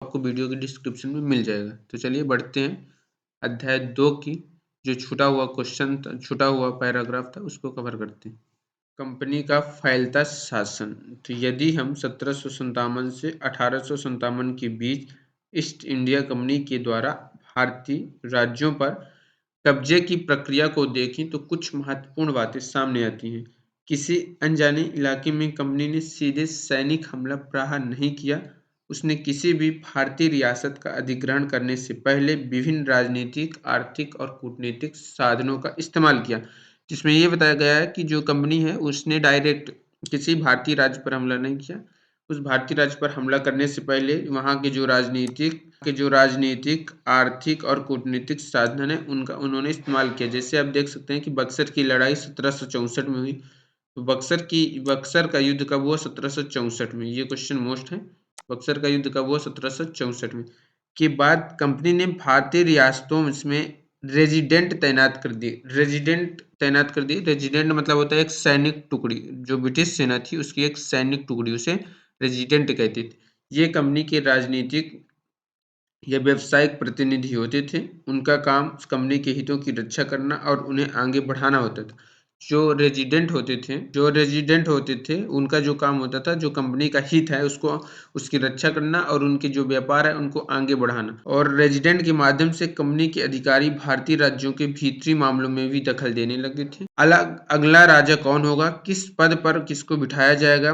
आपको वीडियो के डिस्क्रिप्शन में मिल जाएगा। तो चलिए बढ़ते हैं अध्याय 2 की जो छूटा हुआ पैराग्राफ था उसको कवर करते हैं। कंपनी का फैलता शासन। तो यदि हम 1757 से 1857 के बीच ईस्ट इंडिया कंपनी के द्वारा भारतीय राज्यों पर कब्जे की प्रक्रिया को देखें तो कुछ महत्वपूर्ण बातें सामने आती हैं। किसी अनजाने इलाके में कंपनी ने सीधे सैनिक हमला प्रहार नहीं किया। उसने किसी भी भारतीय रियासत का अधिग्रहण करने से पहले विभिन्न राजनीतिक, आर्थिक और कूटनीतिक साधनों का इस्तेमाल किया, जिसमें ये बताया गया है कि जो कंपनी है उसने डायरेक्ट किसी भारतीय राज्य पर हमला नहीं किया। उस भारतीय राज्य पर हमला करने से पहले वहाँ के जो राजनीतिक, आर्थिक और कूटनीतिक साधन है उनका उन्होंने इस्तेमाल किया। जैसे आप देख सकते हैं कि बक्सर की लड़ाई 1764 में हुई। तो बक्सर का युद्ध कब हुआ? 1764 में। ये क्वेश्चन मोस्ट है। बक्सर का युद्ध कब हुआ? 1764 में। के बाद कंपनी ने भारतीय रियासतों में रेजिडेंट तैनात कर दिए। रेजिडेंट मतलब होता है एक सैनिक टुकड़ी। जो ब्रिटिश सेना थी उसकी एक सैनिक टुकड़ी, उसे रेजिडेंट कहते थे। ये कंपनी के राजनीतिक या व्यावसायिक प्रतिनिधि होते थे। उनका काम कंपनी के हितों की रक्षा करना और उन्हें आगे बढ़ाना होता था। जो रेजिडेंट होते थे उनका जो काम होता था, जो कंपनी का हित है उसको उसकी रक्षा करना और उनके जो व्यापार है उनको आगे बढ़ाना। और रेजिडेंट के माध्यम से कंपनी के अधिकारी भारतीय राज्यों के भीतरी मामलों में भी दखल देने लगे थे। अगला राजा कौन होगा, किस पद पर किसको बिठाया जाएगा,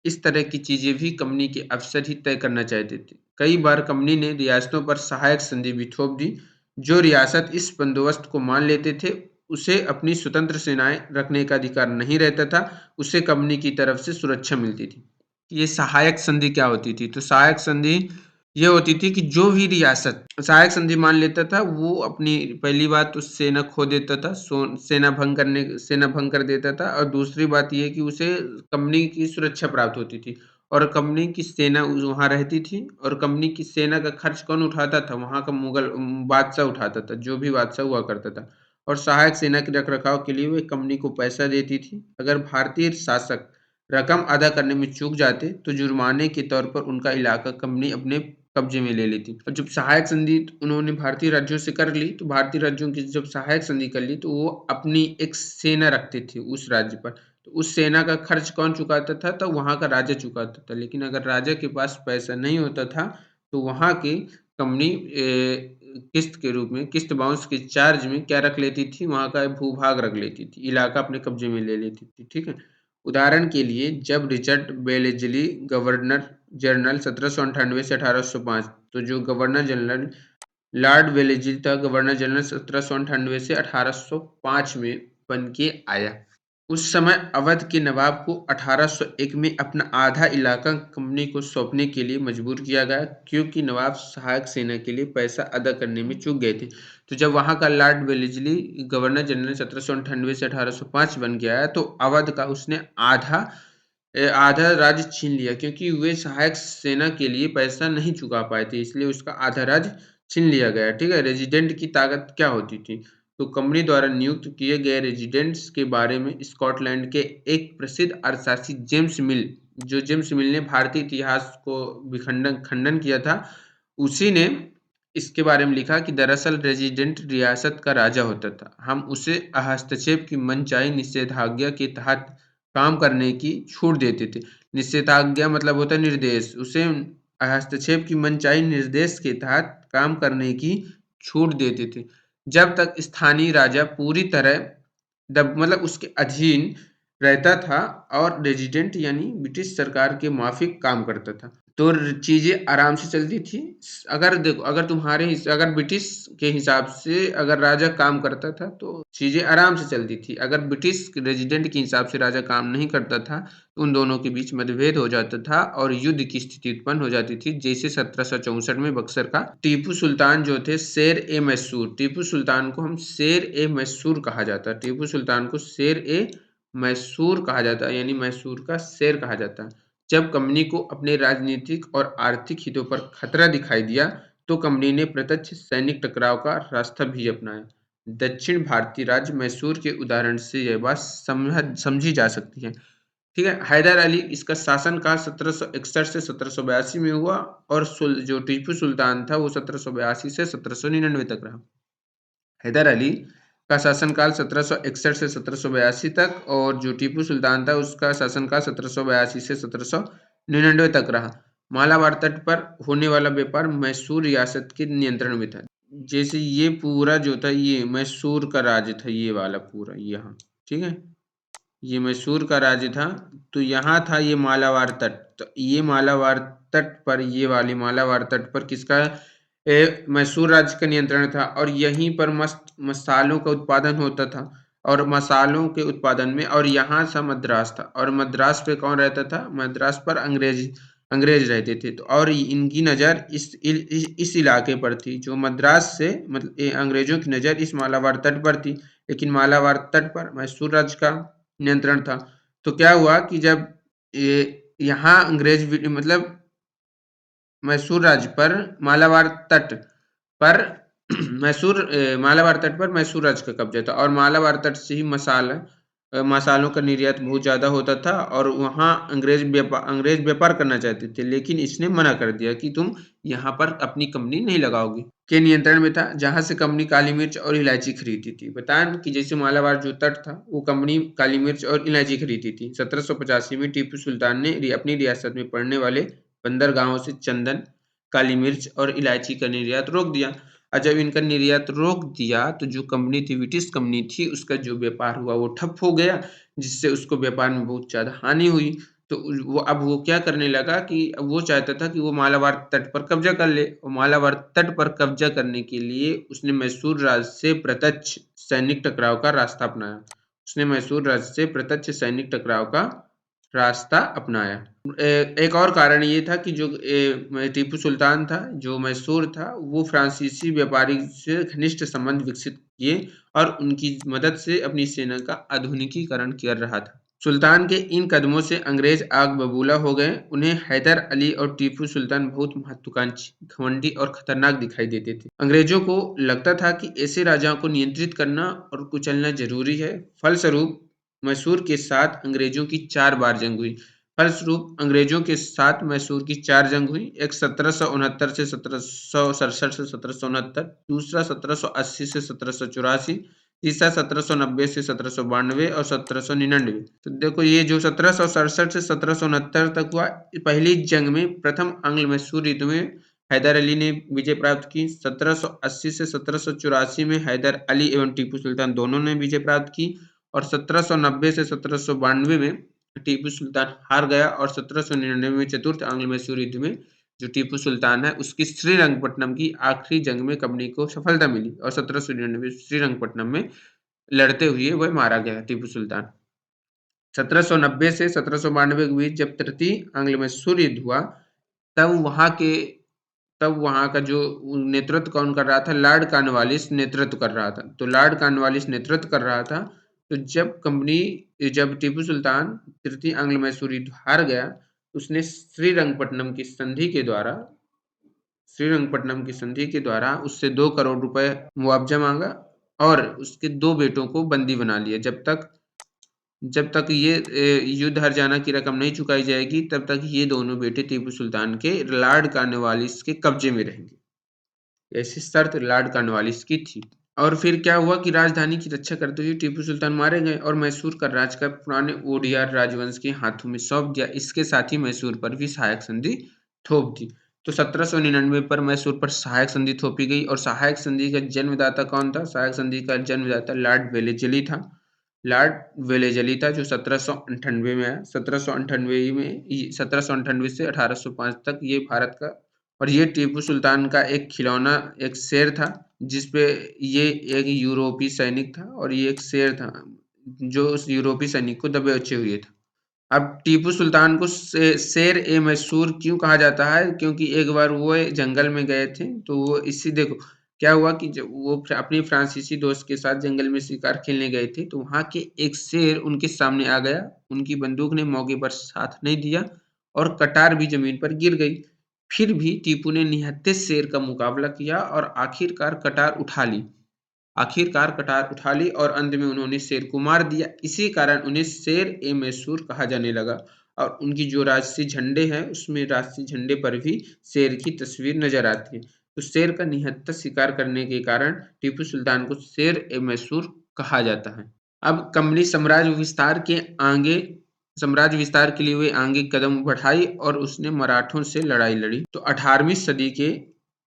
इस तरह की चीजें भी कंपनी के अफसर ही तय करना चाहते थे। कई बार कंपनी ने रियासतों पर सहायक संधि भी थोप दी। जो रियासत इस बंदोबस्त को मान लेते थे उसे अपनी स्वतंत्र सेनाएं रखने का अधिकार नहीं रहता था, उसे कंपनी की तरफ से सुरक्षा मिलती थी। ये सहायक संधि क्या होती थी? तो सहायक संधि ये होती थी कि जो भी रियासत सहायक संधि मान लेता था वो अपनी पहली बात तो सेना खो देता था, सेना भंग कर देता था। और दूसरी बात ये कि उसे कंपनी की सुरक्षा प्राप्त होती थी और कंपनी की सेना वहाँ रहती थी। और कंपनी की सेना का खर्च कौन उठाता था? वहाँ का मुगल बादशाह उठाता था, जो भी बादशाह हुआ करता था। और सहायक सेना के रखरखाव के लिए वे कंपनी को पैसा देती थी। अगर भारतीय शासक रकम अदा करने में चूक जाते तो जुर्माने के तौर पर उनका इलाका कंपनी अपने कब्जे में ले लेती। और जब सहायक संधि उन्होंने भारतीय राज्यों से कर ली तो भारतीय राज्यों की जब सहायक संधि कर ली तो वो अपनी एक सेना रखते थे उस राज्य पर। तो उस सेना का खर्च कौन चुकाता था? तो वहाँ का राजा चुकाता था। लेकिन अगर राजा के पास पैसा नहीं होता था तो वहाँ की कंपनी किस्त बाउंस के चार्ज में क्या रख लेती थी? वहाँ का भूभाग रख लेती थी, इलाका अपने कब्जे में ले लेती थी। ठीक है। उदाहरण के लिए जब रिचर्ड बेलेजली गवर्नर जनरल 1798 से 1805, तो जो गवर्नर जनरल लॉर्ड वेलेस्ली था, गवर्नर जनरल 1798 से 1805 में बन के आया। उस समय अवध के नवाब को 1801 में अपना आधा इलाका कंपनी को सौंपने के लिए मजबूर किया गया, क्योंकि नवाब सहायक सेना के लिए पैसा अदा करने में चूक गए थे। तो जब वहां का लॉर्ड वेलेस्ली गवर्नर जनरल 1798 से 1805 बन के आया तो अवध का उसने आधा राज्य छीन लिया, क्योंकि वे सहायक सेना के लिए पैसा नहीं चुका पाए थे, इसलिए उसका आधा राज्य छीन लिया गया। ठीक है। रेजिडेंट की ताकत क्या होती थी? तो कंपनी द्वारा नियुक्त किए गए रेजिडेंट्स के बारे में स्कॉटलैंड के एक प्रसिद्ध अर्थशास्त्री जेम्स मिल ने भारतीय इतिहास को खंडन किया था। उसी ने इसके बारे में लिखा कि दरअसल रेजिडेंट रियासत का राजा होता था। हम उसे हस्तक्षेप की मनचाही निषेधाज्ञा के तहत काम करने की छूट देते थे। निषेधाज्ञा मतलब होता है निर्देश। उसे हस्तक्षेप की मनचाही निर्देश के तहत काम करने की छूट देते थे, जब तक स्थानीय राजा पूरी तरह मतलब उसके अधीन रहता था और रेजिडेंट यानी ब्रिटिश सरकार के माफिक काम करता था। तो चीजें आराम से चलती थी। अगर देखो, अगर ब्रिटिश के हिसाब से अगर राजा काम करता था तो चीजें आराम से चलती थी। अगर ब्रिटिश रेजिडेंट के हिसाब से राजा काम नहीं करता था तो उन दोनों के बीच मतभेद हो जाता था और युद्ध की स्थिति उत्पन्न हो जाती थी। जैसे 1764 में बक्सर का टीपू सुल्तान जो थे शेर ए मैसूर, टीपू सुल्तान को हम शेर ए मैसूर कहा जाता है। टीपू सुल्तान को शेर ए मैसूर कहा जाता है, यानी मैसूर का शेर कहा जाता है। जब कंपनी को अपने राजनीतिक और आर्थिक हितों पर खतरा दिखाई दिया तो कंपनी ने प्रत्यक्ष सैनिक टकराव का रास्ता भी अपनाया। दक्षिण भारतीय राज्य मैसूर के उदाहरण से यह बात समझी जा सकती है। ठीक है। हैदर अली इसका शासनकाल 1761 से 1782 में हुआ और जो टीपू सुल्तान था वो 1782 से 1799 तक रहा। हैदर अली का शासनकाल 1761 से 1782 तक और जो टीपू सुल्तान था उसका शासनकाल 1782 से 1799 तक रहा। मालाबार तट पर होने वाला व्यापार मैसूर रियासत के नियंत्रण में था। जैसे ये पूरा जो था ये मैसूर का राज्य था, ये वाला पूरा यहाँ, ठीक है। ये मैसूर का राज्य था। तो यहाँ था ये मालाबार तट। तो ये मालाबार तट पर, ये वाली मालाबार तट पर किसका मैसूर राज्य का नियंत्रण था और यहीं पर मसालों का उत्पादन होता था। और मसालों के उत्पादन में, और यहाँ सा मद्रास था और मद्रास पे कौन रहता था? मद्रास पर अंग्रेज अंग्रेज रहते थे। तो और इनकी नज़र इस इलाके पर थी। जो मद्रास से मतलब अंग्रेजों की नज़र इस मालाबार तट पर थी, लेकिन मालाबार तट पर मैसूर राज्य का नियंत्रण था। तो क्या हुआ कि जब ये यहाँ अंग्रेज मतलब मैसूर राज्य पर मालाबार तट पर मालाबार तट पर मैसूर राज्य का कब्जा था और मालाबार तट से ही मसालों का निर्यात बहुत ज़्यादा होता था और वहाँ अंग्रेज व्यापार करना चाहते थे, लेकिन इसने मना कर दिया कि तुम यहाँ पर अपनी कंपनी नहीं लगाओगे। के नियंत्रण में था, जहाँ से कंपनी काली मिर्च और इलायची खरीदती थी। बताएं कि जैसे मालाबार जो तट था वो कंपनी काली मिर्च और इलायची खरीदती थी। 1785 में टीपू सुल्तान ने अपनी रियासत में पड़ने वाले बंदरगाहों से चंदन, काली मिर्च और इलायची का निर्यात रोक दिया। और जब इनका निर्यात रोक दिया तो जो कंपनी थी, ब्रिटिश कंपनी थी, उसका जो व्यापार हुआ वो ठप हो गया, जिससे उसको व्यापार में बहुत ज़्यादा हानि हुई। तो वो क्या करने लगा कि वो चाहता था कि वो मालाबार तट पर कब्जा कर ले और मालाबार तट पर कब्जा करने के लिए उसने मैसूर राज्य से प्रत्यक्ष सैनिक टकराव का रास्ता अपनाया। उसने मैसूर राज्य से प्रत्यक्ष सैनिक टकराव का रास्ता अपनाया। एक और कारण ये था कि जो टीपू सुल्तान था, जो मैसूर था, वो फ्रांसीसी व्यापारी से घनिष्ठ संबंध विकसित किए और उनकी मदद से अपनी सेना का आधुनिकीकरण कर रहा था। सुल्तान के इन कदमों से अंग्रेज आग बबूला हो गए। उन्हें हैदर अली और टीपू सुल्तान बहुत महत्वाकांक्षी, घमंडी और खतरनाक दिखाई देते थे। अंग्रेजों को लगता था कि ऐसे राजाओं को नियंत्रित करना और कुचलना जरूरी है। फलस्वरूप मैसूर के साथ अंग्रेजों की 4 बार जंग हुई। फलस्वरूप अंग्रेजों के साथ मैसूर की 4 जंग हुई। एक 1769 से 1767 से 1769, दूसरा 1780 से 1784, तीसरा 1790 से 1792 और 1799। तो देखो ये जो 1767 से 1769 तक हुआ, पहली जंग में प्रथम आंग्ल मैसूर युद्ध में हैदर अली ने विजय प्राप्त की। 1780 से 1784 में हैदर अली एवं टीपू सुल्तान दोनों ने विजय प्राप्त की और 1790 से 1792 में टीपू सुल्तान हार गया और 1799 में चतुर्थ आंग्ल मैसूर युद्ध में जो टीपू सुल्तान है उसकी श्रीरंगपट्टनम की आखिरी जंग में कंपनी को सफलता मिली और 1799 श्रीरंगपट्टनम में लड़ते हुए वह मारा गया टीपू सुल्तान। 1790 से 1792 के बीच जब तृतीय आंग्ल मैसूर युद्ध हुआ, तब वहां के तब वहां का जो नेतृत्व कौन कर रहा था? लॉर्ड कॉर्नवालिस नेतृत्व कर रहा था। तो लॉर्ड कॉर्नवालिस नेतृत्व कर रहा था। तो जब टीपू सुल्तान तृतीय आंग्ल मैसूर युद्ध हार गया, उसने श्रीरंगपट्टनम की संधि के द्वारा उससे 2 करोड़ रुपए मुआवजा मांगा और उसके 2 बेटों को बंदी बना लिया। जब तक ये युद्ध हर जाना की रकम नहीं चुकाई जाएगी, तब तक ये दोनों बेटे टीपू सुल्तान के लॉर्ड कॉर्नवालिस के कब्जे में रहेंगे। ऐसी शर्त लॉर्ड कॉर्नवालिस की थी। और फिर क्या हुआ कि राजधानी की रक्षा करते हुए टीपू सुल्तान मारे गए और मैसूर का राज का पुराने ओडियार राजवंश के हाथों में सौंप दिया। इसके साथ ही मैसूर पर भी सहायक संधि थोप दी। तो 1799 पर मैसूर पर सहायक संधि थोपी गई और सहायक संधि का जन्मदाता कौन था? सहायक संधि का जन्मदाता लॉर्ड वेलेस्ली था। लॉर्ड वेलेस्ली था जो 1798 में आया। 1798 से 1805 तक ये भारत का, और ये टीपू सुल्तान का एक खिलौना एक शेर था, जिसपे ये एक यूरोपीय सैनिक था और ये एक शेर था जो उस यूरोपीय सैनिक को दबोचे हुए था। अब टीपू सुल्तान को शेर ए मैसूर क्यों कहा जाता है? क्योंकि एक बार वो जंगल में गए थे, तो वो इसी देखो क्या हुआ कि जब वो अपनी फ्रांसीसी दोस्त के साथ जंगल में शिकार खेलने गए थे, तो वहां के एक शेर उनके सामने आ गया। उनकी बंदूक ने मौके पर साथ नहीं दिया और कटार भी जमीन पर गिर गई। फिर भी टीपू ने निहत्थे शेर का मुकाबला किया और आखिरकार कटार उठा ली। आखिरकार कटार उठा ली और अंत में उन्होंने शेर को मार दिया। इसी कारण उन्हें शेर ए मैसूर कहा जाने लगा और उनकी जो राष्ट्रीय झंडे हैं उसमें राष्ट्रीय झंडे पर भी शेर की तस्वीर नजर आती है। तो शेर का निहत्था शिकार करने के कारण टीपू सुल्तान को शेर ए मैसूर कहा जाता है। अब कंपनी साम्राज्य विस्तार के लिए वे आगे कदम बढ़ाई और उसने मराठों से लड़ाई लड़ी। तो 18वीं सदी के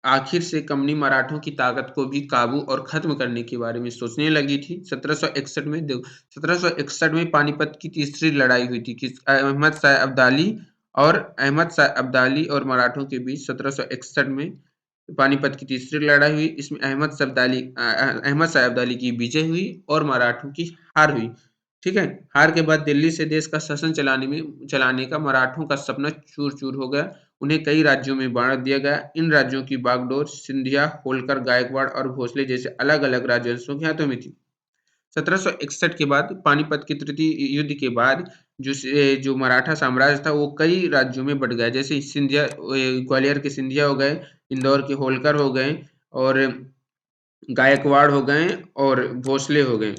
आखिर से कंपनी मराठों की ताकत को भी काबू और खत्म करने के बारे में सोचने लगी थी। 1761 में पानीपत की तीसरी लड़ाई हुई थी कि अहमद शाह अब्दाली और मराठों के बीच 1761 में पानीपत की तीसरी लड़ाई हुई। इसमें अहमद शाह अब्दाली की विजय हुई और मराठों की हार हुई। ठीक है, हार के बाद दिल्ली से देश का शासन चलाने का मराठों का सपना चूर चूर हो गया। उन्हें कई राज्यों में बांट दिया गया। इन राज्यों की बागडोर सिंधिया, होलकर, गायकवाड़ और भोसले जैसे अलग अलग राजवंशों के हाथों में थी। 1761 के बाद पानीपत के तृतीय युद्ध के बाद जो मराठा साम्राज्य था वो कई राज्यों में बट गया। जैसे ग्वालियर के सिंधिया हो गए, इंदौर के होलकर हो गए और गायकवाड़ हो गए और भोसले हो गए।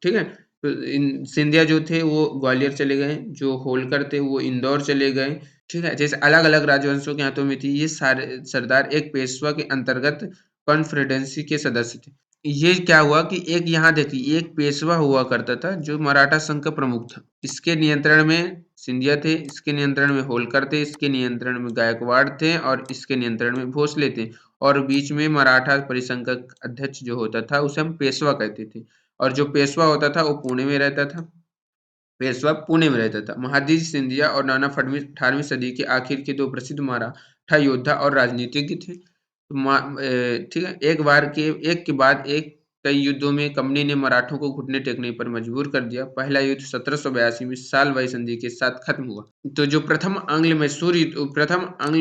ठीक है, तो इन सिंधिया जो थे वो ग्वालियर चले गए, जो होलकर थे वो इंदौर चले गए। ठीक है, जैसे अलग अलग राजवंशों के हाथों में थी। ये सारे सरदार एक पेशवा के अंतर्गत कॉन्फेडरेंसी के सदस्य थे। ये क्या हुआ कि एक यहाँ देखिए एक पेशवा हुआ करता था जो मराठा संघ का प्रमुख था। इसके नियंत्रण में सिंधिया थे, इसके नियंत्रण में होलकर थे, इसके नियंत्रण में गायकवाड़ थे और इसके नियंत्रण में भोसले थे। और बीच में मराठा परिसंघ का अध्यक्ष जो होता था उसे हम पेशवा कहते थे। और जो पेशवा होता था वो पुणे में रहता था। पेशवा पुणे में रहता था। महादजी सिंधिया और नाना फडणवीस 18वीं सदी के आखिर के दो प्रसिद्ध मराठा योद्धा और राजनीतिज्ञ थे। ठीक है, एक के बाद एक कई युद्धों में कंपनी ने मराठों को घुटने टेकने पर मजबूर कर दिया। पहला युद्ध 1782 में सालवाई संधि के साथ खत्म हुआ। तो जो प्रथम आंग्ल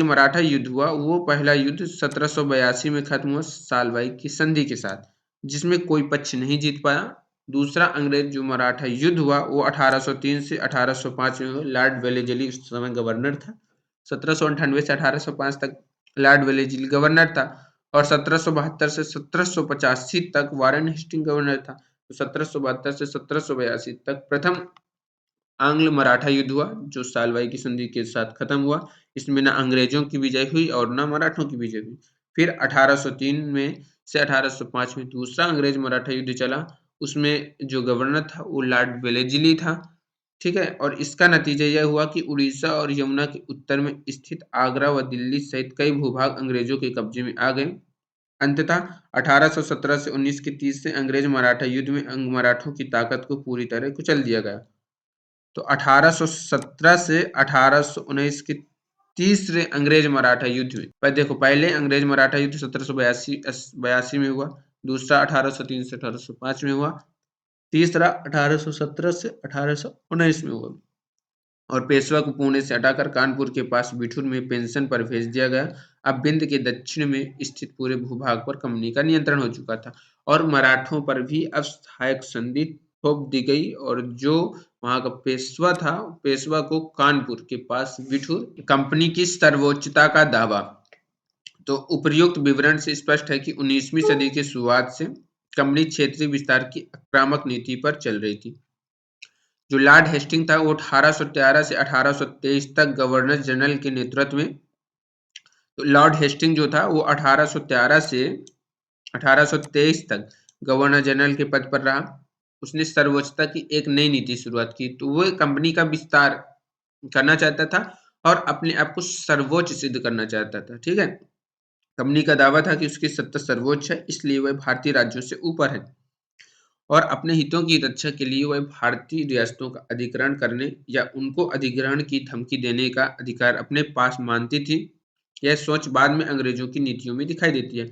मराठा युद्ध हुआ वो पहला युद्ध 1782 में खत्म हुआ सालवाई की संधि के साथ, जिसमें कोई पक्ष नहीं जीत पाया। दूसरा अंग्रेज जो मराठा युद्ध हुआ वो 1803 से 1805 में हुआ। लॉर्ड वेलेस्ली उस समय गवर्नर था। 1798 से 1805 तक लॉर्ड वेलेस्ली गवर्नर था और 1772 से 1785 तक वारेन हेस्टिंग गवर्नर था। तो 1772 से 1782 तक प्रथम आंग्ल मराठा युद्ध हुआ जो सालवाई की संधि के साथ खत्म हुआ। इसमें ना अंग्रेजों की विजय हुई और ना मराठों की विजय हुई। फिर 1803 में से 1805 में दूसरा अंग्रेज मराठा युद्ध चला। उसमें जो गवर्नर था वो लॉर्ड वेलेस्ली था। ठीक है, और इसका नतीजा यह हुआ कि उड़ीसा और यमुना के उत्तर में स्थित आगरा व दिल्ली सहित कई भूभाग अंग्रेजों के कब्जे में आ गए। अंततः 1817 से 19 के 30 से अंग्रेज मराठा युद्ध में मराठों की ताकत को पूरी तरह कुचल दिया गया। तो 1817 से 1819 के तीसरे अंग्रेज मराठा युद्ध में पर देखो पहले अंग्रेज मराठा युद्ध 1782 में हुआ, दूसरा 1803 से 1805 में हुआ, तीसरा 1817 से 1819 में हुआ। और पेशवा को पुणे से हटाकर कानपुर के पास बिठूर में पेंशन पर भेज दिया गया। अब बिंद के दक्षिण में स्थित पूरे भूभाग पर कंपनी का नियंत्रण हो चुका था और मराठों पर भी अब सहायक संधि थोप दी गई। और जो वहां का पेशवा था, पेशवा को कानपुर के पास बिठूर कंपनी की सर्वोच्चता का दावा। तो उपर्युक्त विवरण से स्पष्ट है कि 19वीं सदी की शुरुआत से कंपनी क्षेत्रीय विस्तार की आक्रामक नीति पर चल रही थी। जो लॉर्ड हेस्टिंग था वो 1811 से 1823 तक गवर्नर जनरल के नेतृत्व में। तो लॉर्ड हेस्टिंग जो था वो 1813 से 1823 तक गवर्नर जनरल के पद पर रहा। उसने सर्वोच्चता की एक नई नीति शुरुआत की। तो वो कंपनी का विस्तार करना चाहता था और अपने आप को सर्वोच्च सिद्ध करना चाहता था। ठीक है, कंपनी का दावा था कि उसकी सत्ता सर्वोच्च है, इसलिए वह भारतीय राज्यों से ऊपर है और अपने हितों की रक्षा के लिए वह भारतीय रियासतों का अधिग्रहण करने या उनको अधिग्रहण की धमकी देने का अधिकार अपने पास मानती थी। यह सोच बाद में अंग्रेजों की नीतियों में दिखाई देती है।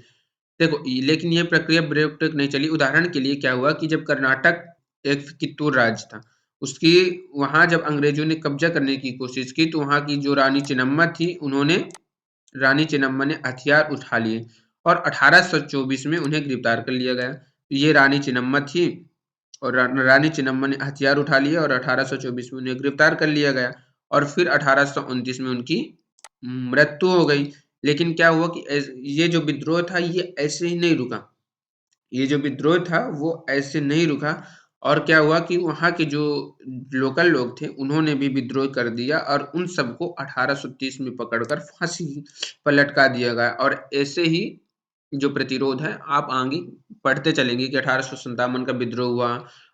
देखो लेकिन यह प्रक्रिया बेवकूफ तक नहीं चली। उदाहरण के लिए क्या हुआ कि जब कर्नाटक एक कित्तूर राज्य था, उसकी वहां जब अंग्रेजों ने कब्जा करने की कोशिश की तो वहां की जो रानी चेन्नम्मा थी, रानी चेन्नम्मा ने हथियार उठा लिए और 1824 में उन्हें गिरफ्तार कर लिया गया। ये रानी चेन्नम्मा थी और रानी चेन्नम्मा ने हथियार उठा लिए और 1824 में उन्हें गिरफ्तार कर लिया गया और फिर 1829 में उनकी मृत्यु हो गई। लेकिन क्या हुआ कि ये जो विद्रोह था ये ऐसे ही नहीं रुका। ये जो विद्रोह था वो ऐसे नहीं रुका और क्या हुआ कि वहाँ के जो लोकल लोग थे उन्होंने भी विद्रोह कर दिया और उन सबको 1830 में पकड़कर फांसी पर लटका दिया गया। और ऐसे ही जो प्रतिरोध है आप आगे पढ़ते चलेंगे कि 1857 का विद्रोह हुआ,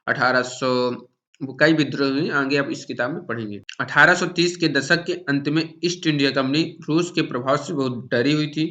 1800 कई विद्रोह हुए, आगे आप इस किताब में पढ़ेंगे। 1830 के दशक के अंत में ईस्ट इंडिया कंपनी रूस के प्रभाव से बहुत डरी हुई थी।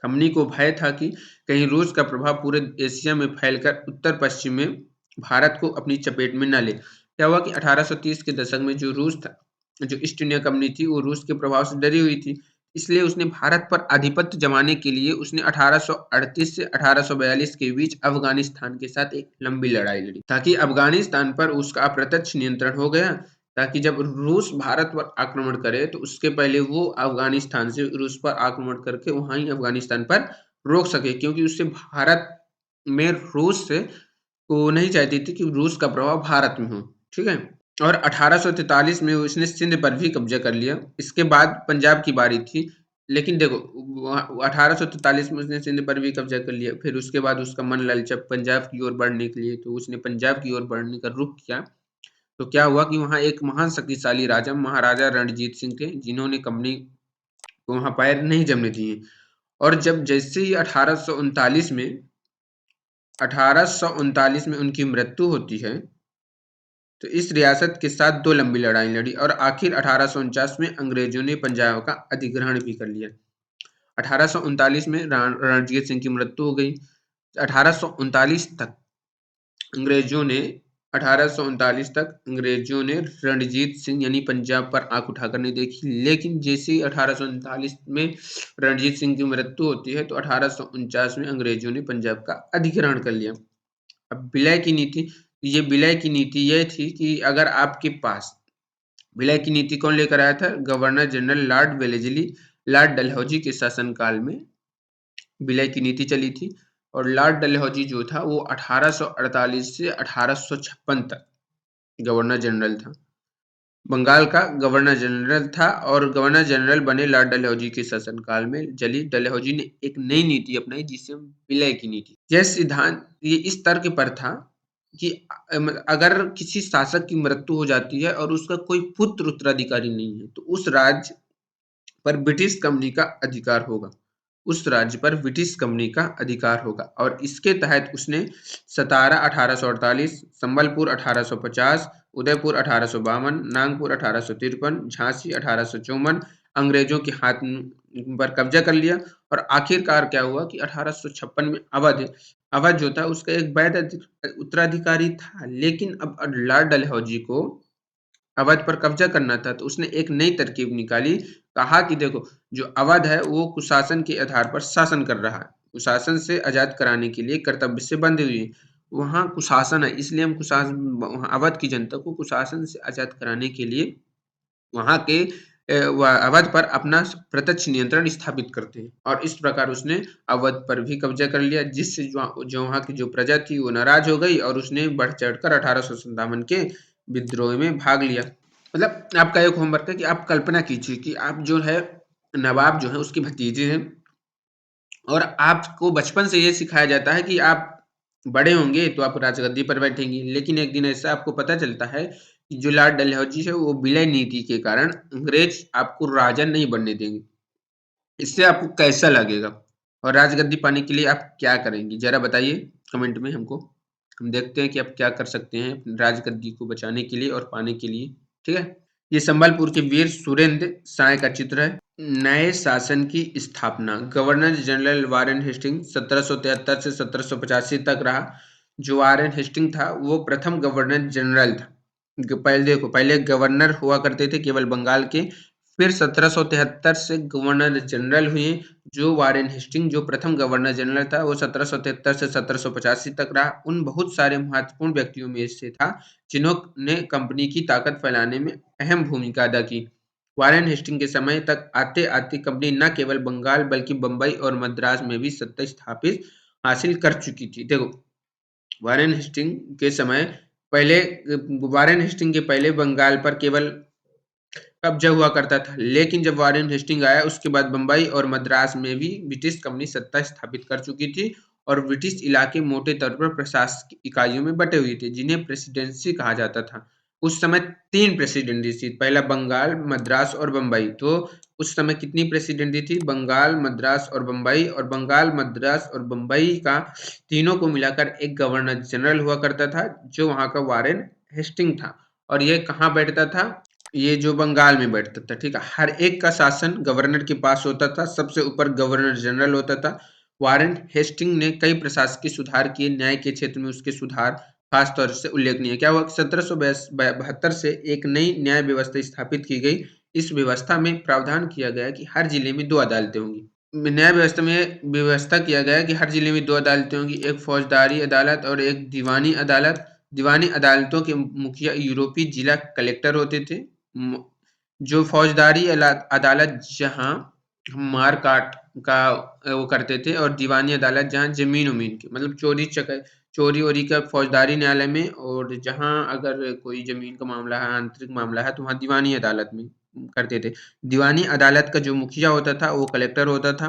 कंपनी को भय था कि कहीं रूस का प्रभाव पूरे एशिया में फैलकर उत्तर पश्चिम में भारत को अपनी चपेट में न ले। क्या हुआ कि 1830 के दशक में जो रूस था, जो ईस्ट इंडिया कंपनी थी, वो रूस के प्रभाव से डरी हुई थी। इसलिए उसने भारत पर आधिपत्य जमाने के लिए उसने 1838 से 1842 के बीच अफगानिस्तान के साथ एक लंबी लड़ाई लड़ी, ताकि अफगानिस्तान पर उसका अप्रत्यक्ष नियंत्रण हो गया, ताकि जब रूस भारत पर आक्रमण करे तो उसके पहले वो अफगानिस्तान से रूस पर आक्रमण करके वहां ही अफगानिस्तान पर रोक सके, क्योंकि उससे भारत में रूस से वो नहीं चाहती थी कि रूस का प्रभाव भारत में हो। ठीक है। और 1843 में उसने सिंध पर भी कब्जा कर लिया। इसके बाद पंजाब की बारी थी, लेकिन देखो 1843 में उसने सिंध पर भी कब्जा कर लिया। फिर उसके बाद उसका मन ललचा पंजाब की ओर बढ़ने के लिए, तो उसने पंजाब की ओर बढ़ने का रुख किया। तो क्या हुआ कि वहाँ एक महान शक्तिशाली राजा महाराजा रणजीत सिंह थे, जिन्होंने कंपनी को वहाँ पैर नहीं जमने दिए। और जब जैसे ही 1839 में उनकी मृत्यु होती है, तो इस रियासत के साथ दो लंबी लड़ाई लड़ी और आखिर 1849 में अंग्रेजों ने पंजाब का अधिग्रहण भी कर लिया। 1839 में रणजीत सिंह की मृत्यु हो गई। 1839 तक अंग्रेजों ने 1839 तक अंग्रेजों ने रणजीत सिंह यानी पंजाब पर आंख उठाकर नहीं देखी, लेकिन जैसे ही 1839 में रणजीत सिंह की मृत्यु होती है, तो 1849 में अंग्रेजों ने पंजाब का अधिग्रहण कर लिया। अब विलय की नीति, ये विलय की नीति ये थी कि अगर आपके पास, विलय की नीति कौन लेकर आया था? Governor general Lord Wellesley Lord Dalhousie के शासनकाल में विलय की नीति चली थी। और लॉर्ड डलहौजी जो था वो 1848 से 1856 तक गवर्नर जनरल था, बंगाल का गवर्नर जनरल था। और गवर्नर जनरल बने लॉर्ड डलहौजी के शासनकाल में जली डलहौजी ने एक नई नीति अपनाई, जिसे विलय की नीति। यह सिद्धांत ये इस तर्क पर था कि अगर किसी शासक की मृत्यु हो जाती है और उसका कोई पुत्र उत्तराधिकारी नहीं है, तो उस राज्य पर ब्रिटिश कंपनी का अधिकार होगा, उस राज्य पर ब्रिटिश कंपनी का अधिकार होगा। और इसके तहत उसने सतारा 1848, संबलपुर 1850, उदयपुर 1852, नागपुर 1853, झांसी 1854 अंग्रेजों के हाथ पर कब्जा कर लिया। और आखिरकार क्या हुआ कि 1856 में अवध जो था उसका एक वैध उत्तराधिकारी था, लेकिन अब लॉर्ड डलहौजी को अवध पर कब्जा करना था, तो उसने एक नई तरकीब निकाली। कहा कि देखो, जो अवध है वो कुशासन के आधार पर शासन कर रहा है, कुशासन से आजाद कराने के लिए कर्तव्य से बंधी हुई है। वहाँ कुशासन है, इसलिए हम अवध की जनता को कुशासन से आजाद कराने के लिए वहाँ के अवध पर अपना प्रत्यक्ष नियंत्रण स्थापित करते हैं। और इस प्रकार उसने अवध पर भी कब्जा कर लिया, जिससे जो वहाँ की जो प्रजा थी वो नाराज हो गई और उसने बढ़ चढ़कर 1857 के विद्रोह में भाग लिया। मतलब आपका एक होमवर्क है कि आप कल्पना कीजिए कि आप जो है नवाब जो है उसकी भतीजे हैं, और आपको बचपन से ये सिखाया जाता है कि आप बड़े होंगे तो आप राजगद्दी पर बैठेंगे, लेकिन एक दिन ऐसा आपको पता चलता है कि जो लॉर्ड डलहौजी है वो विलय नीति के कारण अंग्रेज आपको राजा नहीं बनने देंगे। इससे आपको कैसा लगेगा? और राजगद्दी पाने के लिए आप क्या करेंगी? ज़रा बताइए कमेंट में हमको। हम देखते हैं कि आप क्या कर सकते हैं अपनी राजगद्दी को बचाने के लिए और पाने के लिए। ठीक है? ये संबलपुर के वीर सुरेंद्र साय का चित्र है। नए शासन की स्थापना, गवर्नर जनरल वारेन हेस्टिंग 1773 से 1785 तक रहा। जो वारेन हेस्टिंग था वो प्रथम गवर्नर जनरल था। पहले देखो, पहले गवर्नर हुआ करते थे केवल बंगाल के, फिर 1773 से गवर्नर जनरल हुए। जो वारेन हेस्टिंग जो प्रथम गवर्नर जनरल था वो 1773 से 1785 तक रहा। उन बहुत सारे महत्वपूर्ण व्यक्तियों में से था जिन्होंने कंपनी की ताकत फैलाने में अहम भूमिका अदा की। वारेन हेस्टिंग के समय तक आते आते कंपनी न केवल बंगाल बल्कि बंबई और मद्रास में भी सत्ता स्थापित हासिल कर चुकी थी। देखो, वारेन हेस्टिंग के समय पहले वारेन हेस्टिंग के पहले बंगाल पर केवल कब्जा हुआ करता था, लेकिन जब वारेन हेस्टिंग आया उसके बाद बंबई और मद्रास में भी ब्रिटिश कंपनी सत्ता स्थापित कर चुकी थी और ब्रिटिश इलाके मोटे तौर पर प्रशासनिक इकाइयों में बटे हुए थे, जिन्हें प्रेसिडेंसी कहा जाता था। उस समय 3 प्रेसिडेंसी थी, पहला बंगाल, मद्रास और बम्बई। तो उस समय कितनी प्रेसिडेंसी थी? बंगाल, मद्रास और बम्बई। और बंगाल, मद्रास और बम्बई का तीनों को मिलाकर एक गवर्नर जनरल हुआ करता था, जो वहाँ का वारेन हेस्टिंग था। और ये कहाँ बैठता था? ये जो बंगाल में बैठता था, ठीक है। हर एक का शासन गवर्नर के पास होता था, सबसे ऊपर गवर्नर जनरल होता था। वारेन हेस्टिंग ने कई प्रशासकीय सुधार किए, न्याय के क्षेत्र में उसके सुधार खास तौर से उल्लेखनीय। क्या हुआ? 1772 से एक नई न्याय व्यवस्था स्थापित की गई। इस व्यवस्था में प्रावधान किया गया कि हर जिले में 2 अदालतें होंगी। न्याय व्यवस्था में व्यवस्था किया गया कि हर जिले में 2 अदालतें होंगी, एक फौजदारी अदालत और एक दीवानी अदालत। दीवानी अदालतों के मुखिया यूरोपीय जिला कलेक्टर होते थे। जो फौजदारी अदालत जहाँ मार काट का वो करते थे, और दीवानी अदालत जहाँ जमीन उमीन की, मतलब चोरी वोरी का फौजदारी न्यायालय में, और जहाँ अगर कोई जमीन का मामला है, आंतरिक मामला है, तो वहाँ दीवानी अदालत में करते थे। दीवानी अदालत का जो मुखिया होता था वो कलेक्टर होता था।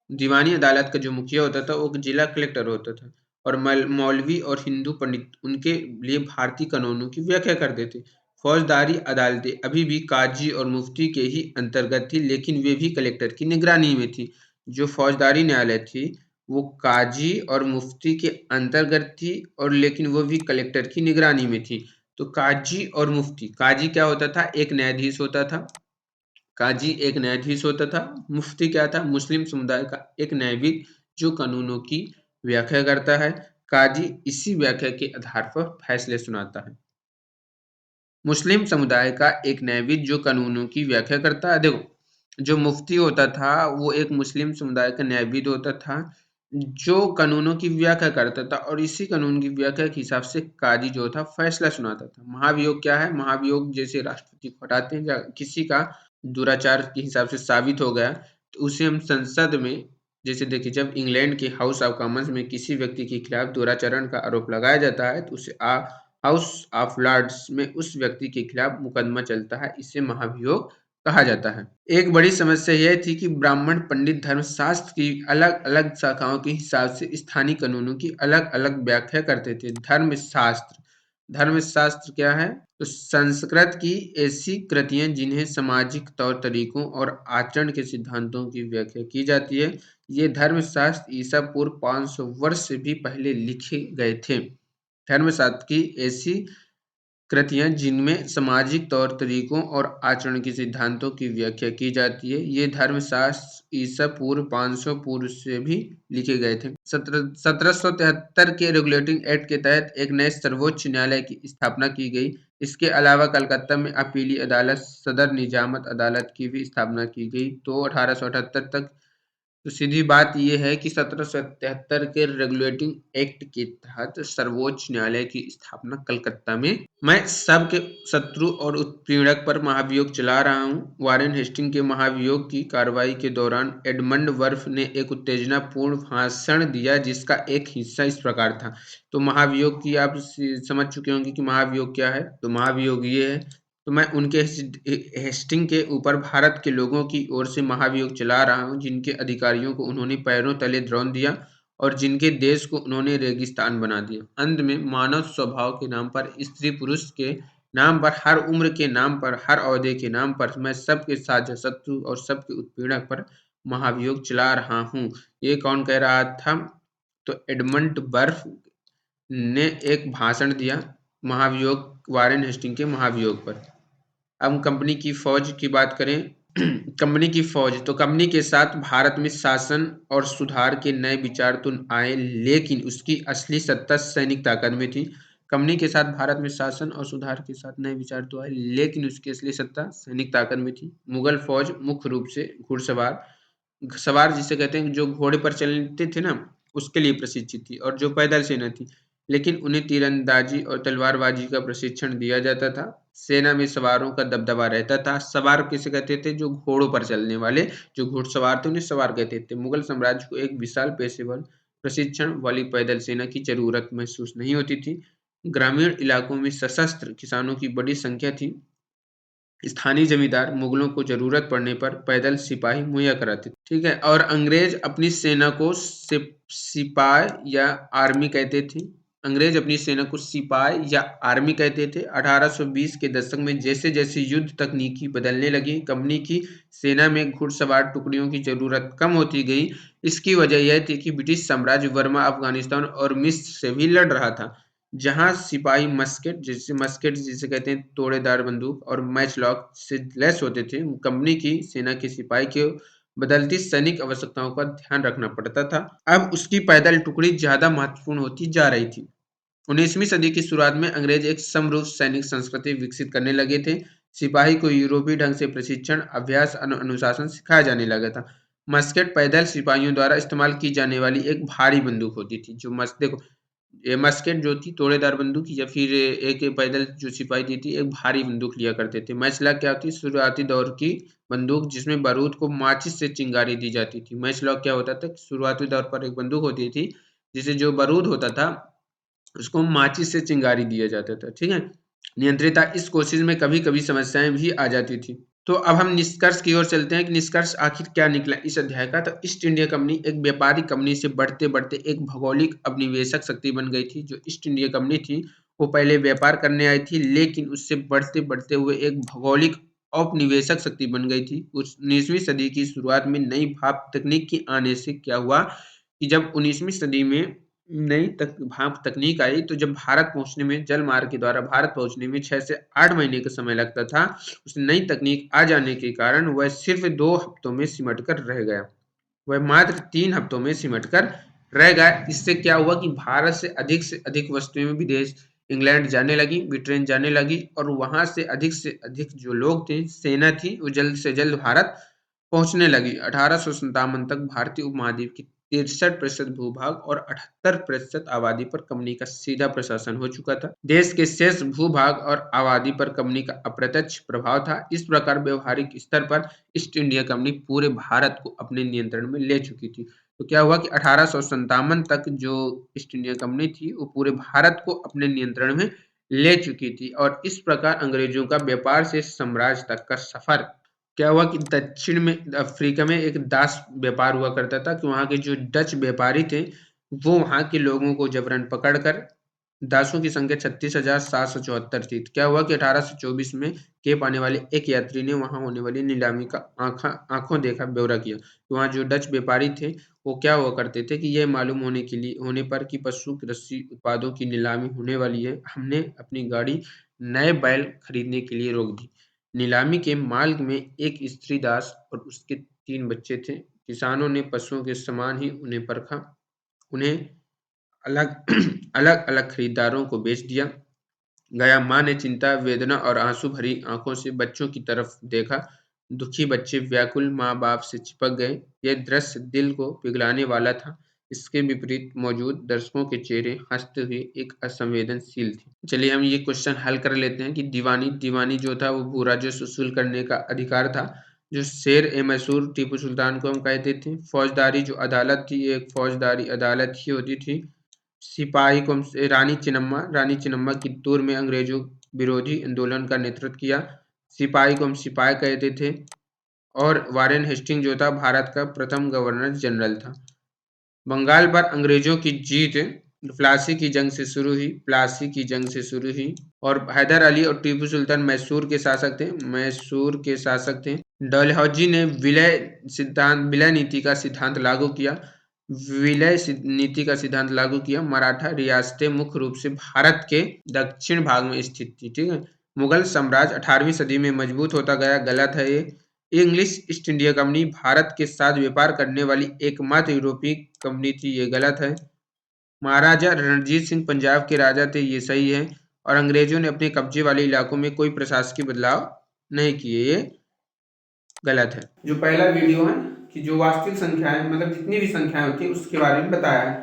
दीवानी अदालत का जो मुखिया होता था वो जिला कलेक्टर होता था। और मौलवी और हिंदू पंडित उनके लिए भारतीय कानूनों की व्याख्या करते थे। फौजदारी अदालतें अभी भी काजी और मुफ्ती के ही अंतर्गत थी, लेकिन वे भी कलेक्टर की निगरानी में थी। जो फौजदारी न्यायालय थी वो काजी और मुफ्ती के अंतर्गत थी, और लेकिन वो भी कलेक्टर की निगरानी में थी। तो काजी और मुफ्ती, काजी क्या होता था? एक न्यायाधीश होता था। काजी एक न्यायाधीश होता था। मुफ्ती क्या था? मुस्लिम समुदाय का एक न्यायविद, जो कानूनों की व्याख्या करता है। काजी इसी व्याख्या के आधार पर फैसले सुनाता है। मुस्लिम समुदाय का एक न्यायविद जो कानूनों की व्याख्या करता है। देखो, जो मुफ्ती होता था वो एक मुस्लिम समुदाय का न्यायविद होता था, जो कानूनों की व्याख्या करता था, और इसी कानून की व्याख्या के हिसाब से काजी जो था फैसला सुनाता था। महाभियोग क्या है? महाभियोग जैसे राष्ट्रपति को हटाते हैं, या किसी का दुराचार के हिसाब से साबित हो गया, तो उसे हम संसद में, जैसे देखिए, जब इंग्लैंड के हाउस ऑफ कॉमन्स में किसी व्यक्ति के खिलाफ दुराचरण का आरोप लगाया जाता है, तो उसे हाउस ऑफ लॉर्ड्स में उस व्यक्ति के खिलाफ मुकदमा चलता है। इसे महाभियोग कहा जाता है। एक बड़ी समस्या यह थी कि ब्राह्मण पंडित धर्मशास्त्र की अलग अलग शाखाओं के हिसाब से स्थानीय कानूनों की अलग अलग व्याख्या करते थे। धर्मशास्त्र, धर्मशास्त्र क्या है? तो संस्कृत की ऐसी कृतियां जिन्हें सामाजिक तौर तरीकों और आचरण के सिद्धांतों की व्याख्या की जाती है, ये धर्मशास्त्र ईसा पूर्व 500 वर्ष से भी पहले लिखे गए थे। धर्मशास्त्र की ऐसी कृतियां जिनमें सामाजिक तौर तरीकों और आचरण के सिद्धांतों की व्याख्या की जाती है, ये धर्मशास्त्र ईसा पूर्व 500 पूर्व से भी लिखे गए थे। 1773 के रेगुलेटिंग एक्ट के तहत एक नए सर्वोच्च न्यायालय की स्थापना की गई। इसके अलावा कलकत्ता में अपीली अदालत, सदर निजामत अदालत की भी स्थापना की गई। तो 1878 तक, तो सीधी बात ये है कि 1773 के रेगुलेटिंग एक्ट के तहत सर्वोच्च न्यायालय की स्थापना कलकत्ता में। मैं सबके शत्रु और उत्पीड़क पर महाभियोग चला रहा हूँ। वारेन हेस्टिंग के महाभियोग की कार्रवाई के दौरान एडमंड बर्फ ने एक उत्तेजनापूर्ण भाषण दिया, जिसका एक हिस्सा इस प्रकार था। तो महाभियोग की आप समझ चुके होंगे कि महाभियोग क्या है। तो महाभियोग ये है, तो मैं उनके हेस्टिंग के ऊपर भारत के लोगों की ओर से महाभियोग चला रहा हूँ, जिनके अधिकारियों को उन्होंने पैरों तले द्रोण दिया और जिनके देश को उन्होंने रेगिस्तान बना दिया। अंत में मानव स्वभाव के नाम पर, स्त्री पुरुष के नाम पर, हर उम्र के नाम पर, हर ओहदे के नाम पर मैं सबके साझा शत्रु और सबके उत्पीड़क पर महाभियोग चला रहा हूँ। ये कौन कह रहा था? तो एडमंड बर्फ ने एक भाषण दिया महाभियोग, वारेन हेस्टिंग के महाभियोग पर। अब हम कंपनी की फौज की बात करें। कंपनी की फौज, तो कंपनी के साथ भारत में शासन और सुधार के नए विचार तो आए, लेकिन उसकी असली सत्ता सैनिक ताकत में थी। कंपनी के साथ भारत में शासन और सुधार के साथ नए विचार तो आए, लेकिन उसकी असली सत्ता सैनिक ताकत में थी। मुगल फौज मुख्य रूप से घुड़सवार, सवार जिसे कहते हैं, जो घोड़े पर चलते थे ना, उसके लिए प्रशिक्षित थी, और जो पैदल सेना थी, लेकिन उन्हें तीरंदाजी और तलवारबाजी का प्रशिक्षण दिया जाता था। सेना में सवारों का दबदबा रहता था। सवार किसे कहते थे? जो घोड़ों पर चलने वाले, जो घुड़सवार थे, उन्हें सवार कहते थे। मुगल साम्राज्य को एक विशाल पेशेवर प्रशिक्षण वाली पैदल सेना की जरूरत महसूस नहीं होती थी। ग्रामीण इलाकों में सशस्त्र किसानों की बड़ी संख्या थी। स्थानीय जमींदार मुगलों को जरूरत पड़ने पर पैदल सिपाही मुहैया कराते थे, ठीक है। और अंग्रेज अपनी सेना को सिपाही या आर्मी कहते थे। अंग्रेज अपनी सेना को सिपाही या आर्मी कहते थे। 1820 के दशक में जैसे जैसे युद्ध तकनीकी बदलने लगी, कंपनी की सेना में घुड़सवार टुकड़ियों की जरूरत कम होती गई। इसकी वजह यह थी कि ब्रिटिश साम्राज्य बर्मा, अफगानिस्तान और मिस्र से भी लड़ रहा था, जहां सिपाही मस्केट जिसे कहते हैं तोड़ेदार बंदूक और मैच लॉक से लैस होते थे। कंपनी की सेना के सिपाही के बदलती सैनिक आवश्यकताओं का ध्यान रखना पड़ता था। अब उसकी पैदल टुकड़ी ज्यादा महत्वपूर्ण होती जा रही थी। 19वीं सदी की शुरुआत में अंग्रेज एक समरूप सैनिक संस्कृति विकसित करने लगे थे। सिपाही को यूरोपीय ढंग से प्रशिक्षण, अभ्यास, अनुशासन सिखाया जाने लगा था। मस्केट पैदल सिपाहियों द्वारा इस्तेमाल की जाने वाली एक भारी बंदूक होती थी। जो देखो, ये मस्केट जो थी तोड़ेदार बंदूक, या फिर एक पैदल जो सिपाही थी एक भारी बंदूक लिया करते थे। मैचलॉक क्या होती है? शुरुआती दौर की बंदूक जिसमें बारूद को माचिस से चिंगारी दी जाती थी। मैचलॉक क्या होता था? शुरुआती दौर पर एक बंदूक होती थी जिसे जो बारूद होता था उसको माचिस से चिंगारी दिया जाता था, ठीक है। नियंत्रित था। इस कोशिश में कभी कभी समस्याएं भी आ जाती थी। तो अब हम निष्कर्ष की ओर चलते हैं कि निष्कर्ष आखिर क्या निकला इस अध्याय का। तो ईस्ट इंडिया कंपनी एक व्यापारिक कंपनी से बढ़ते बढ़ते एक भौगोलिक उपनिवेशक शक्ति बन गई थी। जो ईस्ट इंडिया कंपनी थी वो पहले व्यापार करने आई थी, लेकिन उससे बढ़ते बढ़ते हुए एक भौगोलिक औपनिवेशक शक्ति बन गई थी। उस 19वीं सदी की शुरुआत में नई भाप तकनीक की आने से क्या हुआ कि जब 19वीं सदी में भाप तकनीक आई, तो जब भारत पहुंचने में, जल मार्ग के द्वारा भारत पहुंचने में 6 से 8 महीने का समय लगता था, उस नई तकनीक आ जाने के कारण वह सिर्फ 2 हफ्तों में सिमट कर रह गया। वह मात्र 3 हफ्तों में सिमट कर रह गया। इससे क्या हुआ कि भारत से अधिक वस्तुएं विदेश इंग्लैंड जाने लगी, ब्रिटेन जाने लगी, और वहां से अधिक जो लोग थे, सेना थी, वो जल्द से जल्द भारत पहुंचने लगी। 1857 तक भारतीय उपमहाद्वीप की 63% भूभाग और 78% आबादी पर कंपनी का सीधा प्रशासन हो चुका था। देश के शेष भूभाग और आबादी पर कंपनी का अप्रत्यक्ष प्रभाव था। इस प्रकार व्यवहारिक स्तर पर ईस्ट इंडिया कंपनी पूरे भारत को अपने नियंत्रण में ले चुकी थी। तो क्या हुआ कि 1857 तक जो ईस्ट इंडिया कंपनी थी वो पूरे भारत को अपने नियंत्रण में ले चुकी थी, और इस प्रकार अंग्रेजों का व्यापार से साम्राज्य तक का सफर। क्या हुआ कि दक्षिण में अफ्रीका में एक दास व्यापार हुआ करता था कि वहाँ के जो डच व्यापारी थे वो वहाँ के लोगों को जबरन पकड़कर, दासों की संख्या 36,774 थी। क्या हुआ कि 1824 में केप आने वाले एक यात्री ने वहां होने वाली नीलामी का आंखों देखा ब्यौरा किया। तो वहाँ जो डच व्यापारी थे वो क्या हुआ करते थे कि यह मालूम होने पर कि पशु कृषि उत्पादों की नीलामी होने वाली है, हमने अपनी गाड़ी नए बैल खरीदने के लिए रोक दी। नीलामी के माल में एक स्त्री दास और उसके 3 बच्चे थे। किसानों ने पशुओं के समान ही उन्हें परखा, उन्हें अलग अलग अलग खरीदारों को बेच दिया गया। माँ ने चिंता, वेदना और आंसू भरी आंखों से बच्चों की तरफ देखा। दुखी बच्चे व्याकुल माँ बाप से चिपक गए। यह दृश्य दिल को पिघलाने वाला था। इसके विपरीत मौजूद दर्शकों के चेहरे हंसते हुए एक असंवेदनशील थे। चलिए हम ये क्वेश्चन हल कर लेते हैं कि दीवानी जो था वो भू राजस्व वसूल करने का अधिकार था। जो शेर ए मैसूर टीपू सुल्तान को हम कहते थे। फौजदारी जो अदालत थी, एक फौजदारी अदालत ही होती थी। सिपाही को रानी चिन्नम्मा कित्तूर में अंग्रेजों विरोधी आंदोलन का नेतृत्व किया। सिपाही को हम सिपाही कहते थे। और वारेन हेस्टिंग जो था भारत का प्रथम गवर्नर जनरल था। बंगाल पर अंग्रेजों की जीत प्लासी की जंग से शुरू हुई। और हैदर अली और टीपू सुल्तान मैसूर के शासक थे। डलहौजी ने विलय नीति का सिद्धांत लागू किया। मराठा रियासतें मुख्य रूप से भारत के दक्षिण भाग में स्थित थी, ठीक है। मुगल साम्राज्य 18वीं सदी में मजबूत होता गया, गलत है ये। English east India company Bharat के साथ व्यापार करने वाली एकमात्र यूरोपीय कंपनी थी, ये गलत है। महाराजा रणजीत सिंह पंजाब के राजा थे, ये सही है। और अंग्रेजों ने अपने कब्जे वाले इलाकों में कोई प्रशासकीय बदलाव नहीं किए, ये गलत है। जो पहला वीडियो है कि जो वास्तविक संख्याएं मतलब जितनी भी संख्याएं होती है उसके बारे में बताया है।